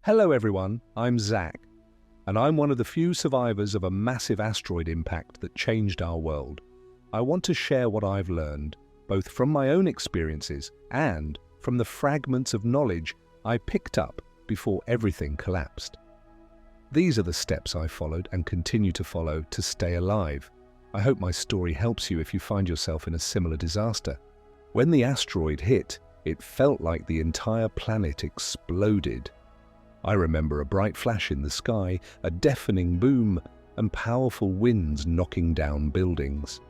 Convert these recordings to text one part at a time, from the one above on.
Hello everyone, I'm Zach, and I'm one of the few survivors of a massive asteroid impact that changed our world. I want to share what I've learned, both from my own experiences and from the fragments of knowledge I picked up before everything collapsed. These are the steps I followed and continue to follow to stay alive. I hope my story helps you if you find yourself in a similar disaster. When the asteroid hit, it felt like the entire planet exploded. I remember a bright flash in the sky, a deafening boom, and powerful winds knocking down buildings.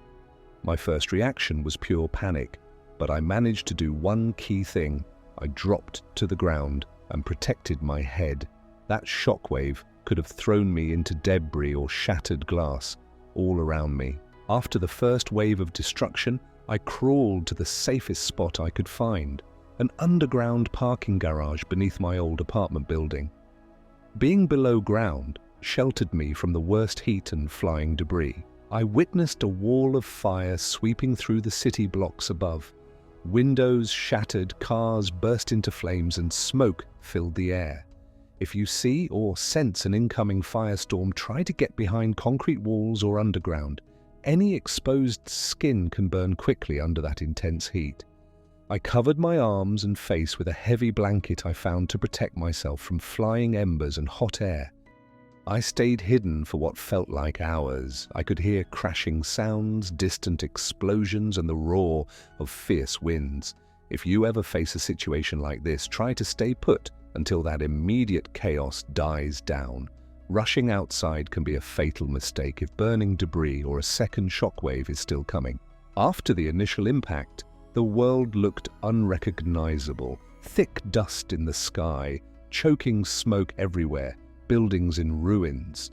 My first reaction was pure panic, but I managed to do one key thing. I dropped to the ground and protected my head. That shockwave could have thrown me into debris or shattered glass all around me. After the first wave of destruction, I crawled to the safest spot I could find, an underground parking garage beneath my old apartment building. Being below ground sheltered me from the worst heat and flying debris. I witnessed a wall of fire sweeping through the city blocks above. Windows shattered, cars burst into flames, and smoke filled the air. If you see or sense an incoming firestorm, try to get behind concrete walls or underground. Any exposed skin can burn quickly under that intense heat. I covered my arms and face with a heavy blanket I found to protect myself from flying embers and hot air. I stayed hidden for what felt like hours. I could hear crashing sounds, distant explosions, and the roar of fierce winds. If you ever face a situation like this, try to stay put until that immediate chaos dies down. Rushing outside can be a fatal mistake if burning debris or a second shockwave is still coming. After the initial impact, the world looked unrecognizable. Thick dust in the sky, choking smoke everywhere, buildings in ruins.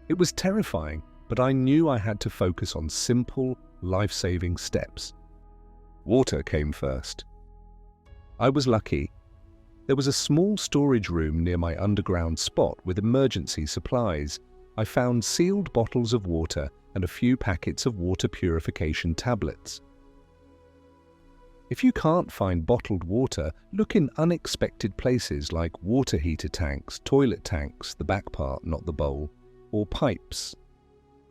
It was terrifying, but I knew I had to focus on simple, life-saving steps. Water came first. I was lucky. There was a small storage room near my underground spot with emergency supplies. I found sealed bottles of water and a few packets of water purification tablets. If you can't find bottled water, look in unexpected places like water heater tanks, toilet tanks, the back part, not the bowl, or pipes.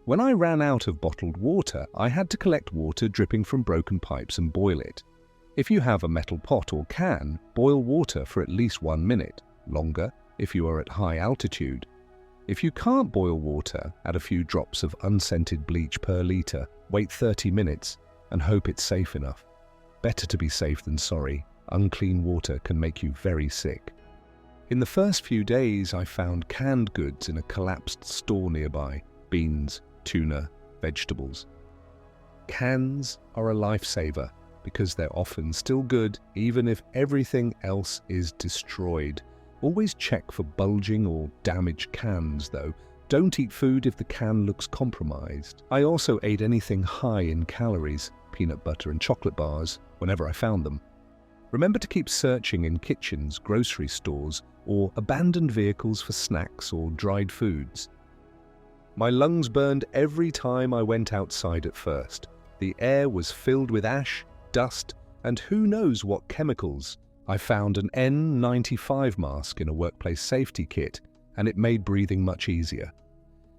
When I ran out of bottled water, I had to collect water dripping from broken pipes and boil it. If you have a metal pot or can, boil water for at least 1 minute, longer if you are at high altitude. If you can't boil water, add a few drops of unscented bleach per litre, wait 30 minutes, and hope it's safe enough. Better to be safe than sorry. Unclean water can make you very sick. In the first few days, I found canned goods in a collapsed store nearby. Beans, tuna, vegetables. Cans are a lifesaver because they're often still good even if everything else is destroyed. Always check for bulging or damaged cans though. Don't eat food if the can looks compromised. I also ate anything high in calories, peanut butter and chocolate bars, whenever I found them. Remember to keep searching in kitchens, grocery stores, or abandoned vehicles for snacks or dried foods. My lungs burned every time I went outside at first. The air was filled with ash, dust, and who knows what chemicals. I found an N95 mask in a workplace safety kit, and it made breathing much easier.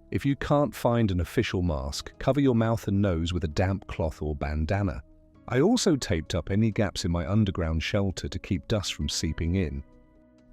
If you can't find an official mask, cover your mouth and nose with a damp cloth or bandana. I also taped up any gaps in my underground shelter to keep dust from seeping in.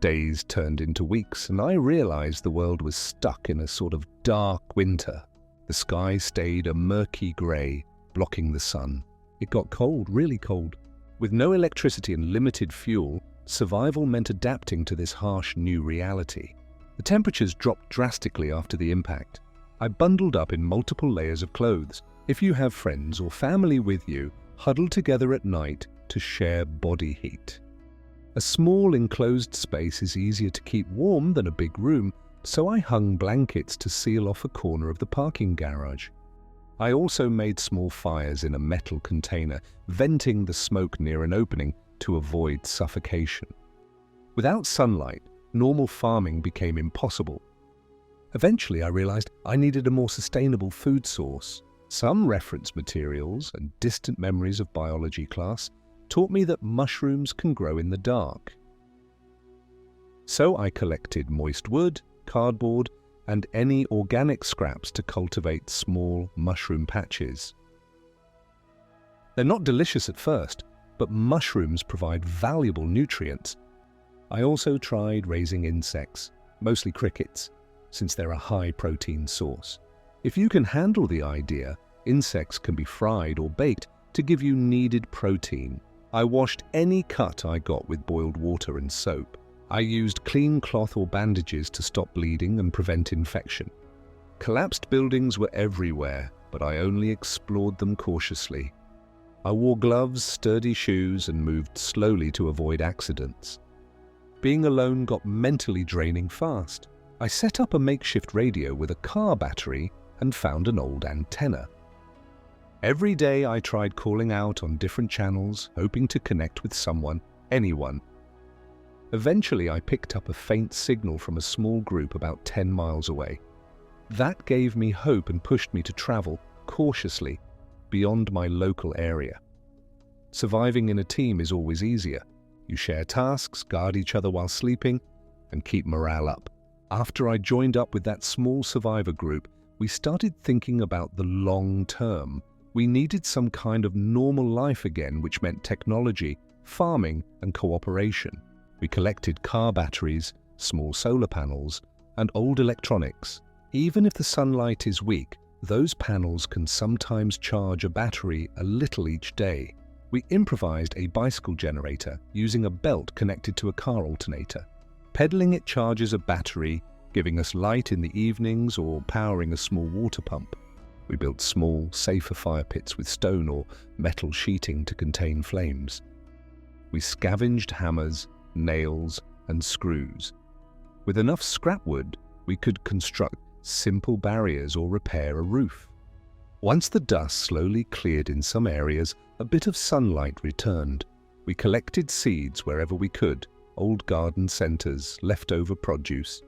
Days turned into weeks, and I realized the world was stuck in a sort of dark winter. The sky stayed a murky grey, blocking the sun. It got cold, really cold. With no electricity and limited fuel, survival meant adapting to this harsh new reality. The temperatures dropped drastically after the impact. I bundled up in multiple layers of clothes. If you have friends or family with you, huddle together at night to share body heat. A small enclosed space is easier to keep warm than a big room, so I hung blankets to seal off a corner of the parking garage. I also made small fires in a metal container, venting the smoke near an opening to avoid suffocation. Without sunlight, normal farming became impossible. Eventually, I realized I needed a more sustainable food source. Some reference materials and distant memories of biology class taught me that mushrooms can grow in the dark. So I collected moist wood, cardboard, and any organic scraps to cultivate small mushroom patches. They're not delicious at first, but mushrooms provide valuable nutrients. I also tried raising insects, mostly crickets, since they're a high-protein source. If you can handle the idea, insects can be fried or baked to give you needed protein. I washed any cut I got with boiled water and soap. I used clean cloth or bandages to stop bleeding and prevent infection. Collapsed buildings were everywhere, but I only explored them cautiously. I wore gloves, sturdy shoes, and moved slowly to avoid accidents. Being alone got mentally draining fast. I set up a makeshift radio with a car battery and found an old antenna. Every day I tried calling out on different channels, hoping to connect with someone, anyone. Eventually I picked up a faint signal from a small group about 10 miles away. That gave me hope and pushed me to travel cautiously beyond my local area. Surviving in a team is always easier. You share tasks, guard each other while sleeping, and keep morale up. After I joined up with that small survivor group, we started thinking about the long term. We needed some kind of normal life again, which meant technology, farming, and cooperation. We collected car batteries, small solar panels, and old electronics. Even if the sunlight is weak, those panels can sometimes charge a battery a little each day. We improvised a bicycle generator using a belt connected to a car alternator. Pedaling it charges a battery, giving us light in the evenings or powering a small water pump. We built small, safer fire pits with stone or metal sheeting to contain flames. We scavenged hammers, nails, and screws. With enough scrap wood, we could construct simple barriers or repair a roof. Once the dust slowly cleared in some areas, a bit of sunlight returned. We collected seeds wherever we could, old garden centers, leftover produce.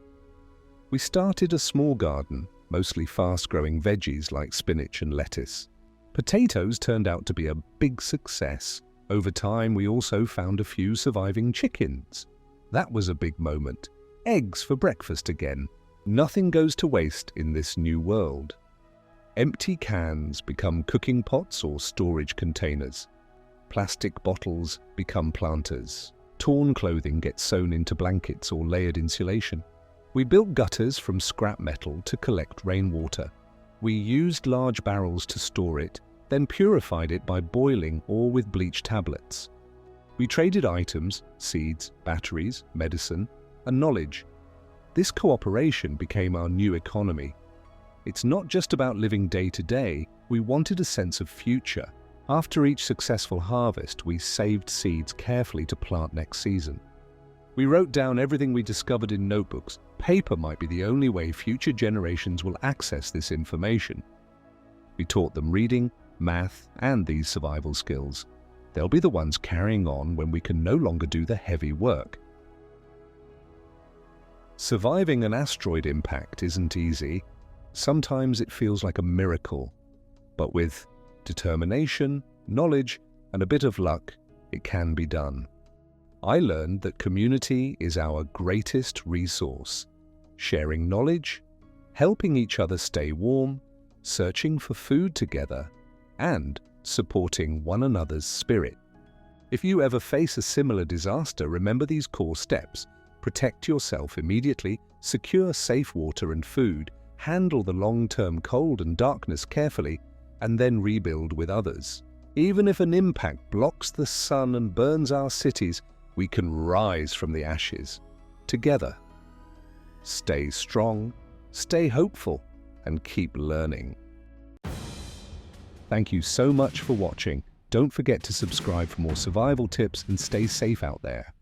We started a small garden, mostly fast-growing veggies like spinach and lettuce. Potatoes turned out to be a big success. Over time, we also found a few surviving chickens. That was a big moment. Eggs for breakfast again. Nothing goes to waste in this new world. Empty cans become cooking pots or storage containers. Plastic bottles become planters. Torn clothing gets sewn into blankets or layered insulation. We built gutters from scrap metal to collect rainwater. We used large barrels to store it, then purified it by boiling or with bleach tablets. We traded items, seeds, batteries, medicine, and knowledge. This cooperation became our new economy. It's not just about living day to day, we wanted a sense of future. After each successful harvest, we saved seeds carefully to plant next season. We wrote down everything we discovered in notebooks. Paper might be the only way future generations will access this information. We taught them reading, math, and these survival skills. They'll be the ones carrying on when we can no longer do the heavy work. Surviving an asteroid impact isn't easy. Sometimes it feels like a miracle, but with determination, knowledge, and a bit of luck, it can be done. I learned that community is our greatest resource. Sharing knowledge, helping each other stay warm, searching for food together, and supporting one another's spirit. If you ever face a similar disaster, remember these core steps. Protect yourself immediately, secure safe water and food, handle the long-term cold and darkness carefully, and then rebuild with others. Even if an impact blocks the sun and burns our cities, we can rise from the ashes together. Stay strong, stay hopeful, and keep learning. Thank you so much for watching. Don't forget to subscribe for more survival tips and stay safe out there.